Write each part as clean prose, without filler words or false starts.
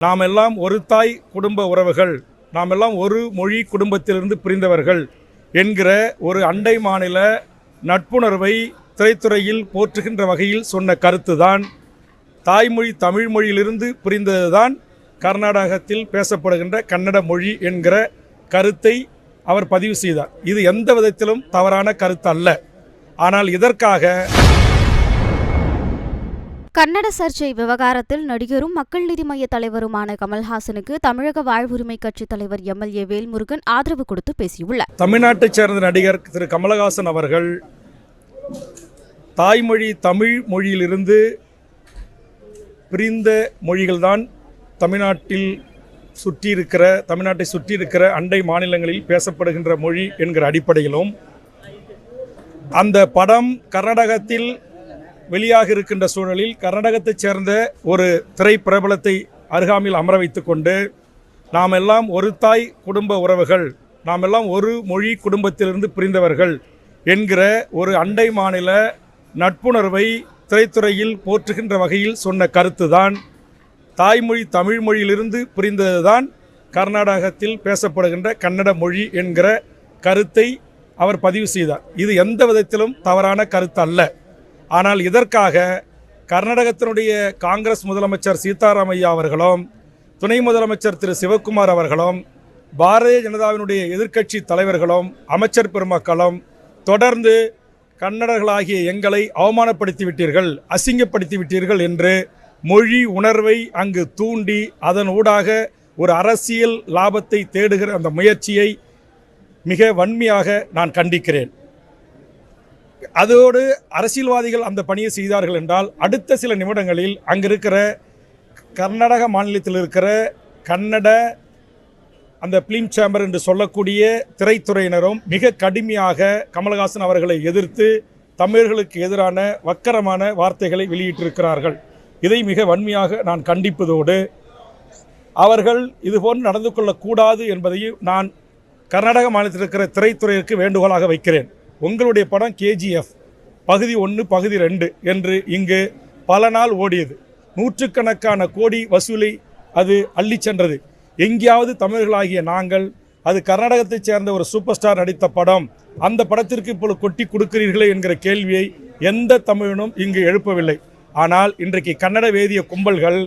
நாம் எல்லாம் ஒரு தாய் குடும்ப உறவுகள், நாம் எல்லாம் ஒரு மொழி குடும்பத்திலிருந்து பிரிந்தவர்கள் என்கிற ஒரு அண்டை மாநில நட்புணர்வை திரைத்துறையில் போற்றுகின்ற வகையில் சொன்ன கருத்துதான் தாய்மொழி தமிழ் மொழியிலிருந்து பிரிந்ததுதான் கர்நாடகத்தில் பேசப்படுகின்ற கன்னட மொழி என்கிற கருத்தை அவர் பதிவு செய்தார். இது எந்த விதத்திலும் தவறான கருத்து அல்ல. ஆனால் இதற்காக கன்னட சர்ச்சை விவகாரத்தில் நடிகரும் மக்கள் நீதி மய்ய தலைவருமான கமல்ஹாசனுக்கு தமிழக வாழ்வுரிமை கட்சித் தலைவர் எம்எல்ஏ வேல்முருகன் ஆதரவு கொடுத்து பேசியுள்ளார். தமிழ்நாட்டைச் சேர்ந்த நடிகர் திரு கமல்ஹாசன் அவர்கள் தாய்மொழி தமிழ் மொழியிலிருந்து பிரிந்த மொழிகள்தான் தமிழ்நாட்டை சுற்றியிருக்கிற அண்டை மாநிலங்களில் பேசப்படுகின்ற மொழி என்கிற அடிப்படையிலும் அந்த படம் கர்நாடகத்தில் வெளியாக இருக்கின்ற சூழலில் கர்நாடகத்தைச் சேர்ந்த ஒரு திரைப்பிரபலத்தை அருகாமையில் அமர வைத்து கொண்டு நாம் எல்லாம் ஒரு தாய் குடும்ப உறவுகள், நாம் எல்லாம் ஒரு மொழி குடும்பத்திலிருந்து பிரிந்தவர்கள் என்கிற ஒரு அண்டை மாநில நட்புணர்வை திரைத்துறையில் போற்றுகின்ற வகையில் சொன்ன கருத்துதான் தாய்மொழி தமிழ் மொழியிலிருந்து பிரிந்ததுதான் கர்நாடகத்தில் பேசப்படுகின்ற கன்னட மொழி என்கிற கருத்தை அவர் பதிவு செய்தார். இது எந்த விதத்திலும் தவறான கருத்து அல்ல. ஆனால் இதற்காக கர்நாடகத்தினுடைய காங்கிரஸ் முதலமைச்சர் சீதாராமையா அவர்களும் துணை முதலமைச்சர் திரு சிவக்குமார் அவர்களும் பாரதிய ஜனதாவினுடைய எதிர்க்கட்சி தலைவர்களும் அமைச்சர் பெருமக்களும் தொடர்ந்து கன்னடர்களாகிய எங்களை அவமானப்படுத்தி விட்டீர்கள், அசிங்கப்படுத்தி விட்டீர்கள் என்று மொழி உணர்வை அங்கு தூண்டி அதன் ஊடாக ஒரு அரசியல் லாபத்தை தேடுகிற அந்த முயற்சியை மிக வன்மையாக நான் கண்டிக்கிறேன். அதோடு அரசியல்வாதிகள் அந்த பணியை செய்தார்கள் என்றால் அடுத்த சில நிமிடங்களில் அங்கிருக்கிற கர்நாடக மாநிலத்தில் இருக்கிற கன்னட அந்த பிலிம் சேம்பர் என்று சொல்லக்கூடிய திரைத்துறையினரும் மிக கடுமையாக கமல்ஹாசன் அவர்களை எதிர்த்து தமிழர்களுக்கு எதிரான வக்கரமான வார்த்தைகளை வெளியிட்டிருக்கிறார்கள். இதை மிக வன்மையாக நான் கண்டிப்பதோடு அவர்கள் இதுபோன்று நடந்து கொள்ளக்கூடாது என்பதையும் நான் கர்நாடக மாநிலத்தில் இருக்கிற திரைத்துறையிற்கு வேண்டுகோளாக வைக்கிறேன். உங்களுடைய படம் கேஜிஎஃப் பகுதி 1 பகுதி 2 என்று இங்கு பல நாள் ஓடியது. நூற்றுக்கணக்கான கோடி வசூலை அது அள்ளி சென்றது. எங்கேயாவது தமிழர்களாகிய நாங்கள் அது கர்நாடகத்தைச் சேர்ந்த ஒரு சூப்பர் ஸ்டார் நடித்த படம், அந்த படத்திற்கு இப்பொழுது கொட்டி கொடுக்கிறீர்களே என்கிற கேள்வியை எந்த தமிழனும் இங்கு எழுப்பவில்லை. ஆனால் இன்றைக்கு கன்னட வேதிய கும்பல்கள்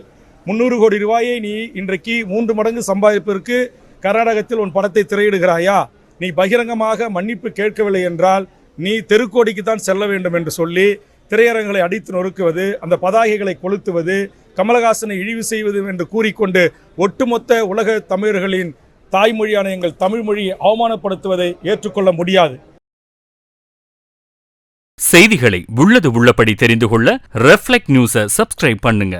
300 கோடி ரூபாயை நீ இன்றைக்கு 3 மடங்கு சம்பாதிப்பதற்கு கர்நாடகத்தில் உன் படத்தை திரையிடுகிறாயா, நீ பகிரங்கமாக மன்னிப்பு கேட்கவில்லை என்றால் நீ தெருக்கோடிக்கு தான் செல்ல வேண்டும் என்று சொல்லி திரையரங்களை அடித்து நொறுக்குவது, அந்த பதாகைகளை கொளுத்துவது, கமல்ஹாசனை இழிவு செய்வது என்று கூறிக்கொண்டு ஒட்டுமொத்த உலக தமிழர்களின் தாய்மொழியான எங்கள் தமிழ் மொழியை அவமானப்படுத்துவதை ஏற்றுக்கொள்ள முடியாது. செய்திகளை உள்ளது உள்ளபடி தெரிந்து கொள்ள ரெஃப்ளெக்ட் நியூஸை சப்ஸ்கிரைப் பண்ணுங்க.